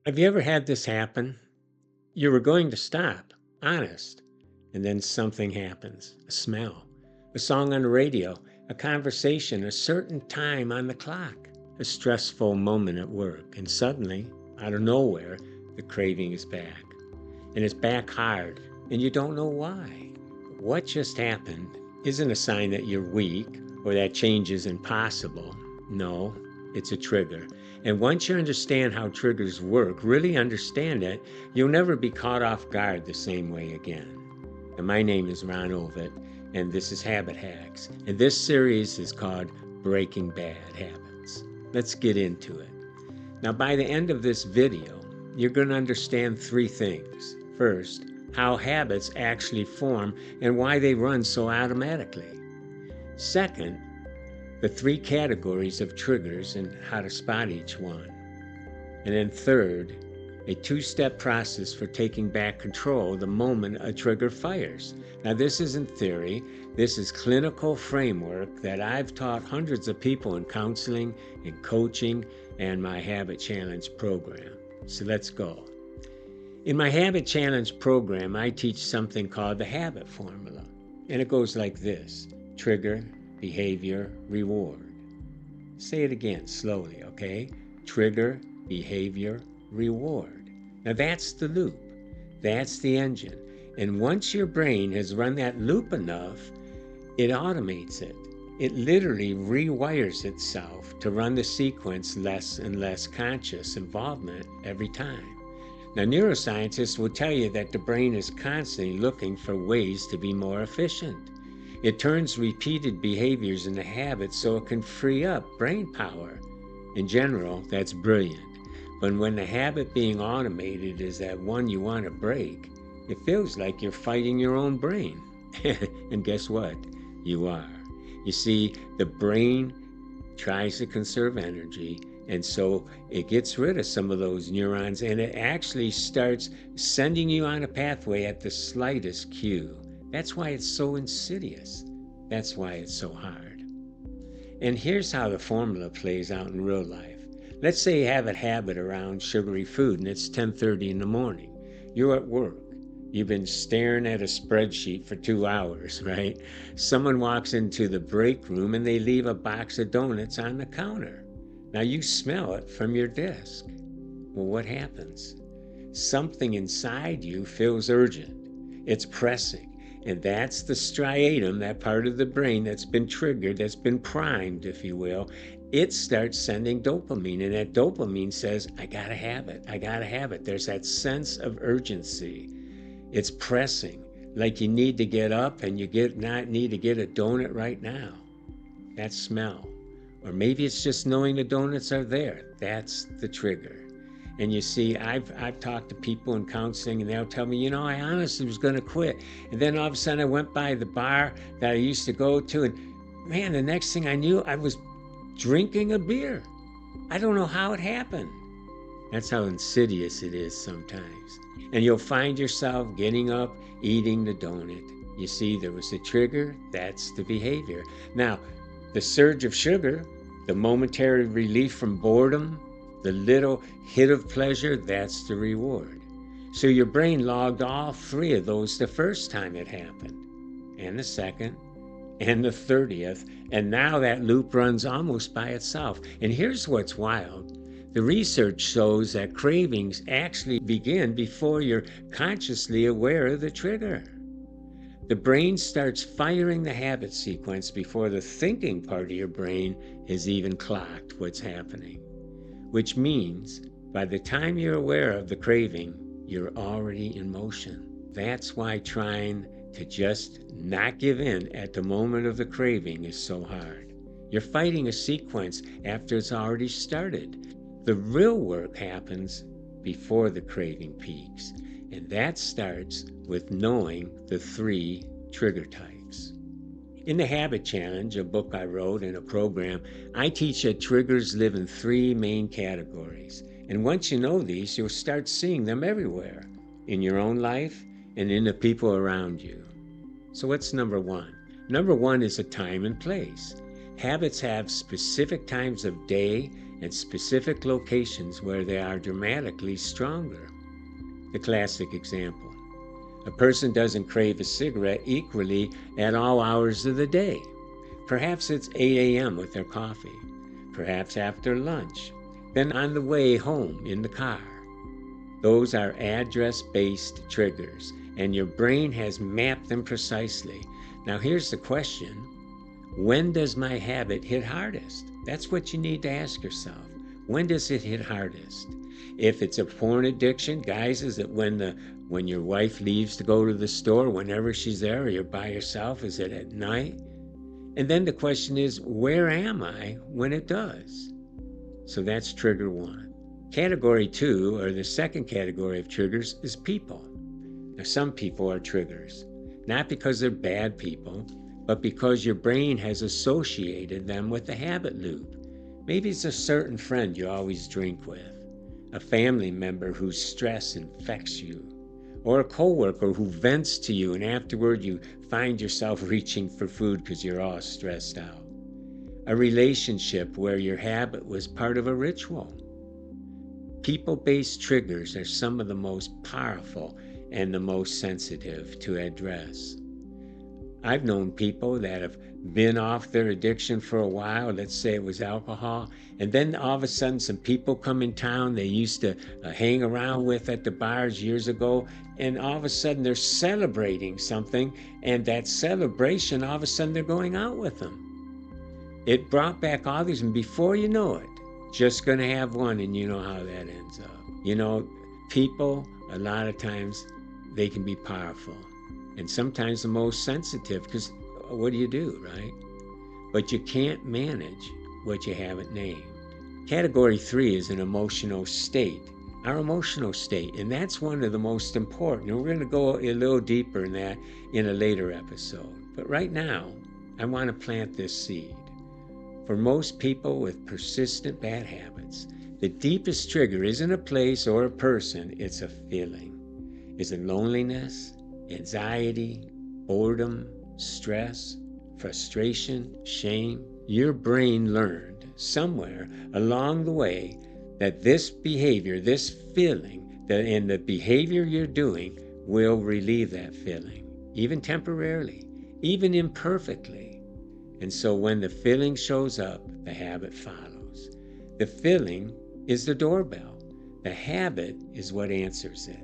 Have you ever had this happen? You were going to stop, honest, and then something happens. A smell, a song on the radio, a conversation, a certain time on the clock, a stressful moment at work, and suddenly, out of nowhere, the craving is back. And it's back hard, and you don't know why. What just happened isn't a sign that you're weak or that change is impossible. No, it's a trigger. And once you understand how triggers work, really understand it, you'll never be caught off guard the same way again. And my name is Ron Ovitt, and this is Habit Hacks. And this series is called Breaking Bad Habits. Let's get into it. Now, by the end of this video, you're going to understand three things. First, how habits actually form and why they run so automatically. Second, the three categories of triggers and how to spot each one. And then third, a two-step process for taking back control the moment a trigger fires. Now, this isn't theory. This is clinical framework that I've taught hundreds of people in counseling, in coaching, and my Habit Challenge program. So let's go. In my Habit Challenge program, I teach something called the habit formula. And it goes like this: trigger, behavior, reward. Say it again slowly, okay? Trigger, behavior, reward. Now that's the loop. That's the engine. And once your brain has run that loop enough, it automates it. It literally rewires itself to run the sequence less and less conscious involvement every time. Now, neuroscientists will tell you that the brain is constantly looking for ways to be more efficient. It turns repeated behaviors into habits so it can free up brain power. In general, that's brilliant. But when the habit being automated is that one you want to break, it feels like you're fighting your own brain. And guess what? You are. You see, the brain tries to conserve energy, and so it gets rid of some of those neurons, and it actually starts sending you on a pathway at the slightest cue. That's why it's so insidious. That's why it's so hard. And here's how the formula plays out in real life. Let's say you have a habit around sugary food, and it's 10:30 in the morning. You're at work. You've been staring at a spreadsheet for 2 hours, right? Someone walks into the break room and they leave a box of donuts on the counter. Now you smell it from your desk. Well, what happens? Something inside you feels urgent. It's pressing. And that's the striatum, that part of the brain that's been triggered, that's been primed, if you will. It starts sending dopamine, and that dopamine says, I gotta have it, I gotta have it. There's that sense of urgency. It's pressing, like you need to get up and you need to get a donut right now. That smell. Or maybe it's just knowing the donuts are there. That's the trigger. And you see, I've talked to people in counseling, and they'll tell me, I honestly was going to quit. And then all of a sudden I went by the bar that I used to go to, and man, the next thing I knew, I was drinking a beer. I don't know how it happened. That's how insidious it is sometimes. And you'll find yourself getting up, eating the donut. You see, there was a trigger. That's the behavior. Now, the surge of sugar, the momentary relief from boredom, the little hit of pleasure, that's the reward. So your brain logged all three of those the first time it happened, and the second, and the 30th, and now that loop runs almost by itself. And here's what's wild. The research shows that cravings actually begin before you're consciously aware of the trigger. The brain starts firing the habit sequence before the thinking part of your brain has even clocked what's happening. Which means by the time you're aware of the craving, you're already in motion. That's why trying to just not give in at the moment of the craving is so hard. You're fighting a sequence after it's already started. The real work happens before the craving peaks, and that starts with knowing the three trigger types. In the Habit Challenge, a book I wrote and a program, I teach that triggers live in three main categories. And once you know these, you'll start seeing them everywhere, in your own life and in the people around you. So what's number one? Number one is a time and place. Habits have specific times of day and specific locations where they are dramatically stronger. The classic example: a person doesn't crave a cigarette equally at all hours of the day. Perhaps it's 8 a.m. with their coffee, perhaps after lunch, then on the way home in the car. Those are address-based triggers, and your brain has mapped them precisely. Now here's the question: when does my habit hit hardest? That's what you need to ask yourself. When does it hit hardest? If it's a porn addiction, guys, is it when your wife leaves to go to the store, whenever she's there, or you're by yourself? Is it at night? And then the question is, where am I when it does? So that's trigger one. Category two, or the second category of triggers, is people. Now, some people are triggers, not because they're bad people, but because your brain has associated them with the habit loop. Maybe it's a certain friend you always drink with, a family member whose stress infects you, or a coworker who vents to you and afterward you find yourself reaching for food because you're all stressed out. A relationship where your habit was part of a ritual. People-based triggers are some of the most powerful and the most sensitive to address. I've known people that have been off their addiction for a while, let's say it was alcohol, and then all of a sudden some people come in town they used to hang around with at the bars years ago, and all of a sudden they're celebrating something, and that celebration, all of a sudden they're going out with them. It brought back all these, and before you know it, just going to have one, and you know how that ends up. People, a lot of times, they can be powerful. And sometimes the most sensitive, because what do you do, right? But you can't manage what you haven't named. Category three is an emotional state, our emotional state, and that's one of the most important. And we're going to go a little deeper in that in a later episode. But right now, I want to plant this seed. For most people with persistent bad habits, the deepest trigger isn't a place or a person, it's a feeling. Is it loneliness, anxiety, boredom, stress, frustration, shame? Your brain learned somewhere along the way that this behavior, this feeling, and the behavior you're doing will relieve that feeling, even temporarily, even imperfectly. And so when the feeling shows up, the habit follows. The feeling is the doorbell. The habit is what answers it.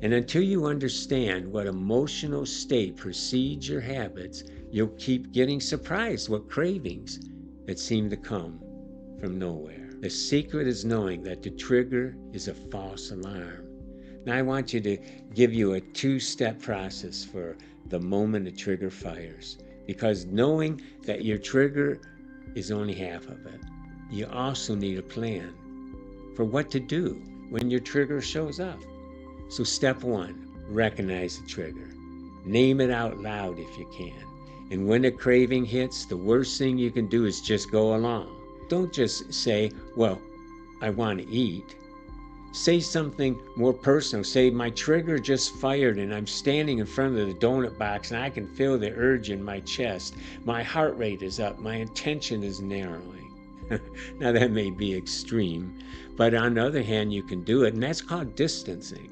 And until you understand what emotional state precedes your habits, you'll keep getting surprised with cravings that seem to come from nowhere. The secret is knowing that the trigger is a false alarm. Now I want you to give you a two-step process for the moment the trigger fires, because knowing that your trigger is only half of it. You also need a plan for what to do when your trigger shows up. So step one, recognize the trigger. Name it out loud if you can. And when a craving hits, the worst thing you can do is just go along. Don't just say, well, I want to eat. Say something more personal. Say, my trigger just fired and I'm standing in front of the donut box and I can feel the urge in my chest. My heart rate is up. My attention is narrowing. Now that may be extreme, but on the other hand, you can do it, and that's called distancing.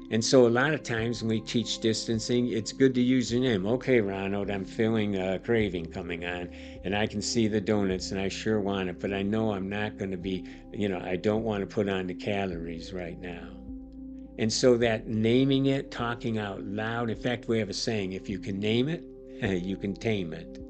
And so a lot of times when we teach distancing, it's good to use your name. Okay, Ronald, I'm feeling a craving coming on, and I can see the donuts, and I sure want it, but I know I'm not going to be, I don't want to put on the calories right now. And so that naming it, talking out loud, in fact, we have a saying, if you can name it, you can tame it.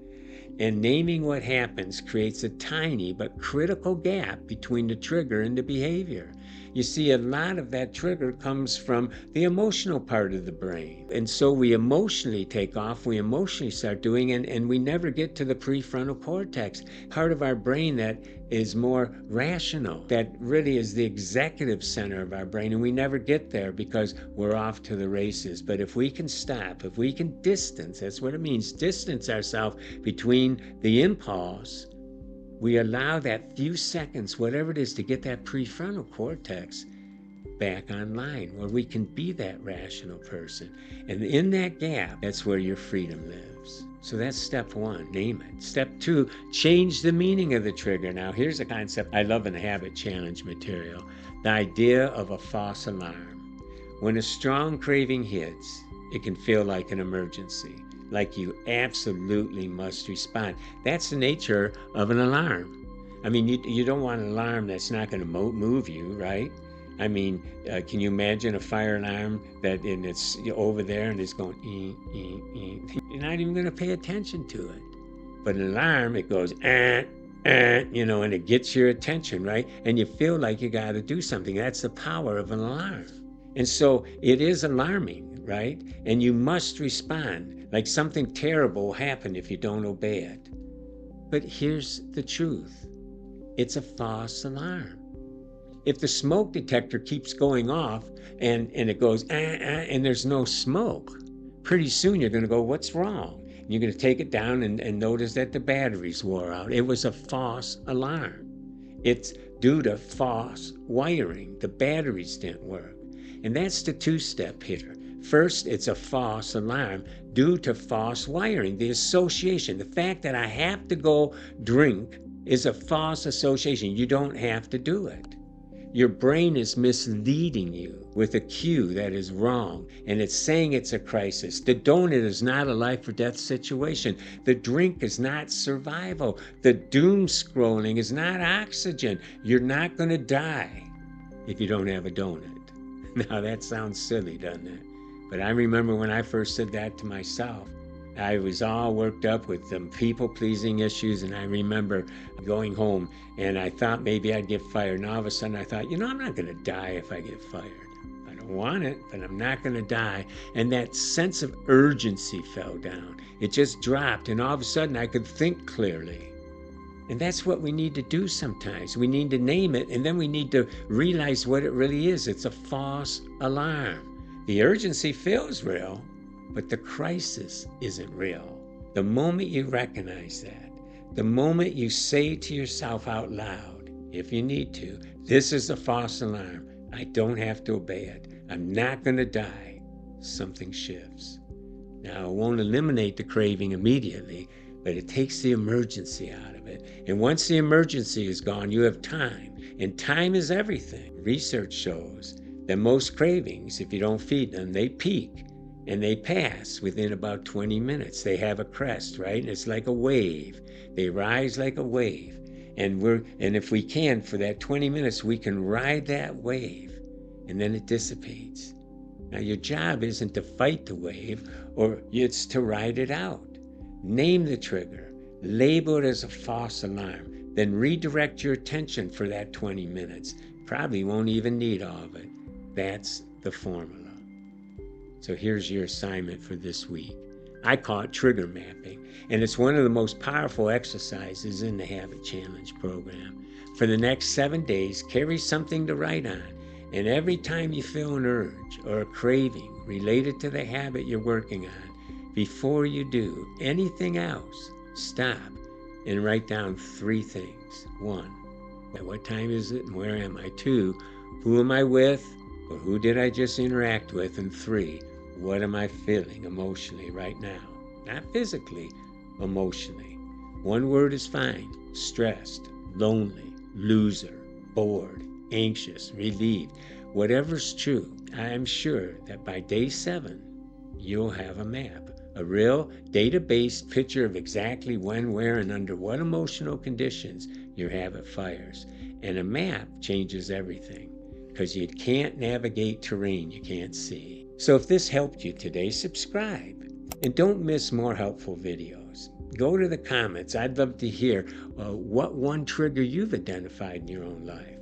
And naming what happens creates a tiny but critical gap between the trigger and the behavior. You see, a lot of that trigger comes from the emotional part of the brain. And so we emotionally take off, we emotionally start doing, and we never get to the prefrontal cortex, part of our brain that is more rational, that really is the executive center of our brain, and we never get there because we're off to the races. But if we can stop, if we can distance, that's what it means, distance ourselves between the impulse, we allow that few seconds, whatever it is, to get that prefrontal cortex back online where we can be that rational person. And in that gap, that's where your freedom lives. So that's step one, name it. Step two, change the meaning of the trigger. Now, here's a concept I love in the habit challenge material, the idea of a false alarm. When a strong craving hits, it can feel like an emergency, like you absolutely must respond. That's the nature of an alarm. I mean, you don't want an alarm that's not going to move you, right? I mean, can you imagine a fire alarm and it's over there and it's going, you're not even going to pay attention to it. But an alarm, it goes, and it gets your attention, right? And you feel like you got to do something. That's the power of an alarm. And so it is alarming, right? And you must respond, like something terrible will happen if you don't obey it. But here's the truth. It's a false alarm. If the smoke detector keeps going off and it goes, and there's no smoke, pretty soon you're going to go, what's wrong? And you're going to take it down and notice that the batteries wore out. It was a false alarm. It's due to false wiring. The batteries didn't work. And that's the two-step here. First, it's a false alarm due to false wiring. The association, the fact that I have to go drink is a false association. You don't have to do it. Your brain is misleading you with a cue that is wrong, and it's saying it's a crisis. The donut is not a life or death situation. The drink is not survival. The doom scrolling is not oxygen. You're not going to die if you don't have a donut. Now that sounds silly, doesn't it? But I remember when I first said that to myself, I was all worked up with some people-pleasing issues, and I remember going home, and I thought maybe I'd get fired. And all of a sudden I thought, I'm not going to die if I get fired. I don't want it, but I'm not going to die. And that sense of urgency fell down. It just dropped, and all of a sudden I could think clearly. And that's what we need to do sometimes. We need to name it, and then we need to realize what it really is. It's a false alarm. The urgency feels real, but the crisis isn't real. The moment you recognize that, the moment you say to yourself out loud, if you need to, this is a false alarm. I don't have to obey it. I'm not going to die. Something shifts. Now, it won't eliminate the craving immediately, but it takes the emergency out of it. And once the emergency is gone, you have time. And time is everything. Research shows that most cravings, if you don't feed them, they peak. And they pass within about 20 minutes. They have a crest, right? And it's like a wave. They rise like a wave. And if we can, for that 20 minutes, we can ride that wave. And then it dissipates. Now, your job isn't to fight the wave, or it's to ride it out. Name the trigger. Label it as a false alarm. Then redirect your attention for that 20 minutes. Probably won't even need all of it. That's the formula. So here's your assignment for this week. I call it trigger mapping, and it's one of the most powerful exercises in the Habit Challenge program. For the next 7 days, carry something to write on, and every time you feel an urge or a craving related to the habit you're working on, before you do anything else, stop and write down 3 things. 1, at what time is it and where am I? 2, who am I with? Or who did I just interact with? And 3, what am I feeling emotionally right now? Not physically, emotionally. 1 word is fine. Stressed, lonely, loser, bored, anxious, relieved. Whatever's true, I am sure that by day 7, you'll have a map. A real data-based picture of exactly when, where, and under what emotional conditions your habit fires. And a map changes everything, because you can't navigate terrain you can't see. So if this helped you today, subscribe. And don't miss more helpful videos. Go to the comments. I'd love to hear what one trigger you've identified in your own life.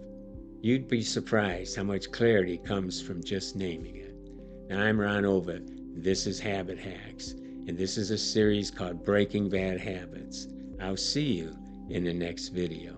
You'd be surprised how much clarity comes from just naming it. Now, I'm Ron Ovitt. This is Habit Hacks. And this is a series called Breaking Bad Habits. I'll see you in the next video.